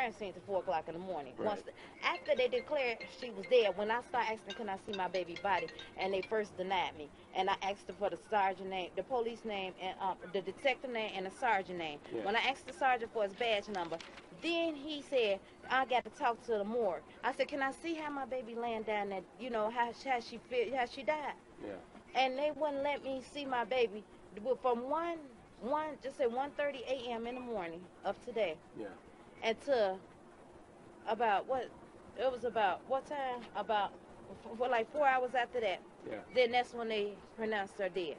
crime scene to 4 o'clock in the morning. Right. After they declared she was dead, when I started asking, can I see my baby body, and they first denied me, and I asked her for the sergeant name, the police name, and the detective name, and the sergeant name. Yeah. When I asked the sergeant for his badge number, then he said, I got to talk to the morgue. I said, can I see how my baby laying down there, you know, how she died? Yeah. And they wouldn't let me see my baby from 1:30 a.m. in the morning of today. Yeah. Until about what time? About like 4 hours after that. Yeah. Then that's when they pronounced her dead.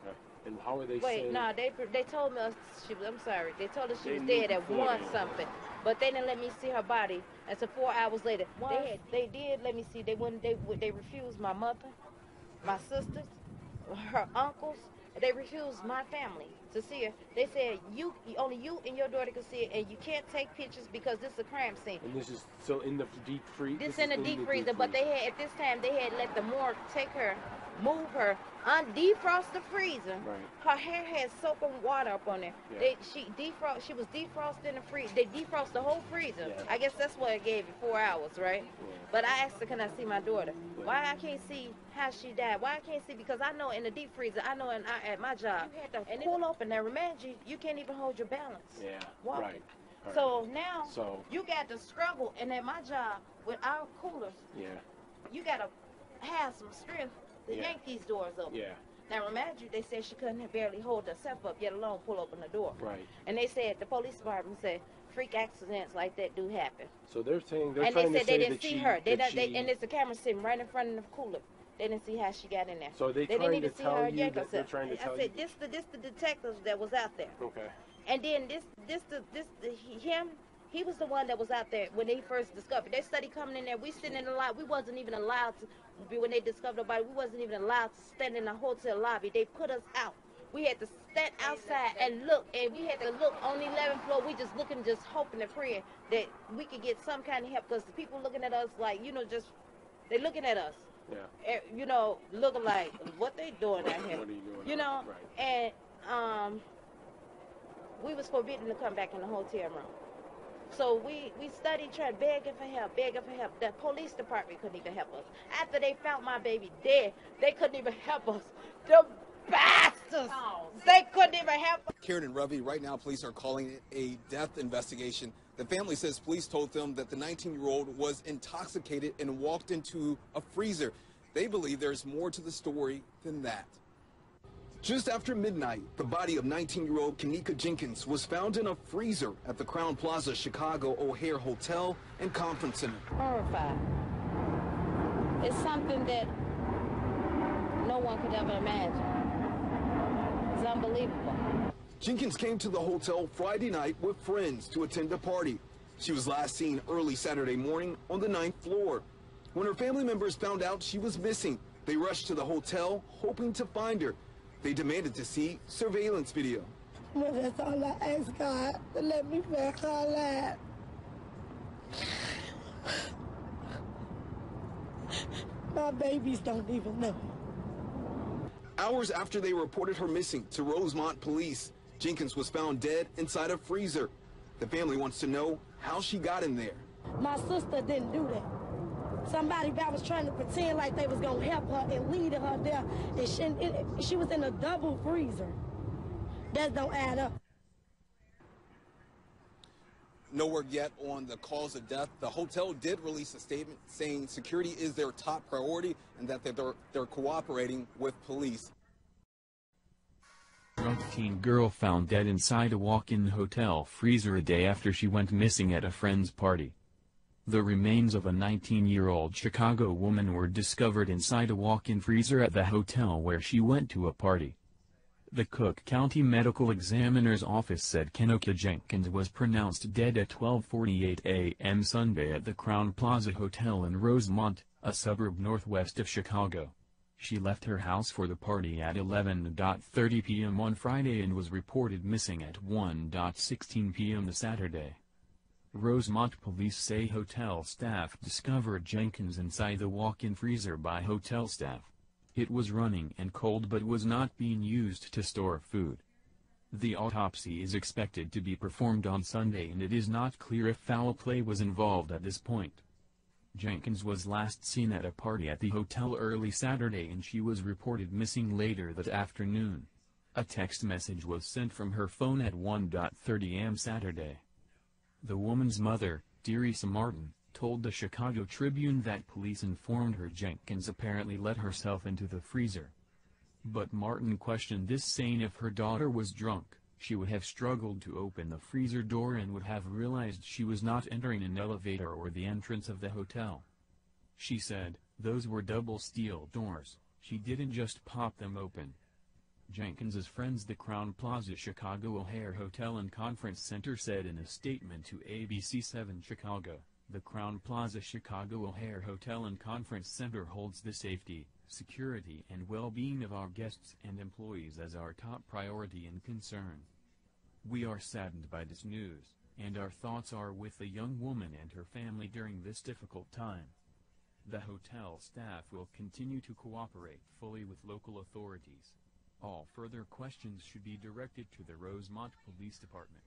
Okay. And how are they Wait, saying? no, they told me she was. I'm sorry. They told us she was knew dead at before 1 then. something, but they didn't let me see her body until 4 hours later. They did let me see. They wouldn't. They refused my mother, my sisters, her uncles. They refused my family to see her. They said only you and your daughter can see it, and you can't take pictures because this is a crime scene. And this is still in the deep freezer. This in the deep freezer, but they had at this time they had let the morgue take her, move her, defrost the freezer. Right. Her hair had soaking water up on there. Yeah. She was defrosted in the freezer. They defrost the whole freezer. Yeah. I guess that's what it gave it, 4 hours, right? Yeah. But I asked her, can I see my daughter? Yeah. Why I can't see how she died? Why I can't see? Because I know in the deep freezer, I know at my job, you had to pull open and remind you can't even hold your balance. Yeah. Walking. Right. All So now So- you got to struggle, and at my job with our coolers, Yeah. you got to have some strength to Yeah. yank these doors open. Yeah. Now, remind you, they said she couldn't barely hold herself up, yet alone pull open the door. Right. And they said, the police department said, freak accidents like that do happen. So they're saying And they said they didn't see her. and there's a camera sitting right in front of the cooler. They didn't see how she got in there. So they didn't trying even to see tell her you yank that they're herself. trying to tell I said, you. this the detectives that was out there. Okay. And then he was the one that was out there when they first discovered. They started coming in there. We sitting in the lobby. We wasn't even allowed to, when they discovered the body, we wasn't even allowed to stand in the hotel lobby. They put us out. We had to stand outside and look, and we had to look on the 11th floor. We just looking, just hoping and praying that we could get some kind of help, because the people looking at us like, they looking at us. Yeah. Looking like, what they doing out here? What are you doing? Right. And we was forbidden to come back in the hotel room. So we studied, tried begging for help. The police department couldn't even help us. After they found my baby dead, they couldn't even help us. The bastards! They couldn't even help us. Karen and Ravi, right now police are calling it a death investigation. The family says police told them that the 19-year-old was intoxicated and walked into a freezer. They believe there's more to the story than that. Just after midnight, the body of 19-year-old Kenneka Jenkins was found in a freezer at the Crown Plaza Chicago O'Hare Hotel and Conference Center. Horrified. It's something that no one could ever imagine. It's unbelievable. Jenkins came to the hotel Friday night with friends to attend a party. She was last seen early Saturday morning on the 9th floor. When her family members found out she was missing, they rushed to the hotel hoping to find her. They demanded to see surveillance video. Well, that's all I ask God, to let me back alive. My babies don't even know. Hours after they reported her missing to Rosemont police, Jenkins was found dead inside a freezer. The family wants to know how she got in there. My sister didn't do that. Somebody that was trying to pretend like they was going to help her and lead her there, and she was in a double freezer. That don't add up. No word yet on the cause of death. The hotel did release a statement saying security is their top priority and that they're cooperating with police. A teen girl found dead inside a walk-in hotel freezer a day after she went missing at a friend's party. The remains of a 19-year-old Chicago woman were discovered inside a walk-in freezer at the hotel where she went to a party. The Cook County Medical Examiner's Office said Kenneka Jenkins was pronounced dead at 12:48 a.m. Sunday at the Crown Plaza Hotel in Rosemont, a suburb northwest of Chicago. She left her house for the party at 11:30 p.m. on Friday and was reported missing at 1:16 p.m. Saturday. Rosemont police say hotel staff discovered Jenkins inside the walk-in freezer by hotel staff. It was running and cold but was not being used to store food. The autopsy is expected to be performed on Sunday, and it is not clear if foul play was involved at this point. Jenkins was last seen at a party at the hotel early Saturday, and she was reported missing later that afternoon. A text message was sent from her phone at 1:30 a.m. Saturday. The woman's mother, Tereasa Martin, told the Chicago Tribune that police informed her Jenkins apparently let herself into the freezer. But Martin questioned this, saying if her daughter was drunk, she would have struggled to open the freezer door and would have realized she was not entering an elevator or the entrance of the hotel. She said, "Those were double steel doors, she didn't just pop them open." Jenkins's friends, the Crown Plaza Chicago O'Hare Hotel and Conference Center, said in a statement to ABC7 Chicago, "The Crown Plaza Chicago O'Hare Hotel and Conference Center holds the safety, security and well-being of our guests and employees as our top priority and concern. We are saddened by this news, and our thoughts are with the young woman and her family during this difficult time. The hotel staff will continue to cooperate fully with local authorities. All further questions should be directed to the Rosemont Police Department."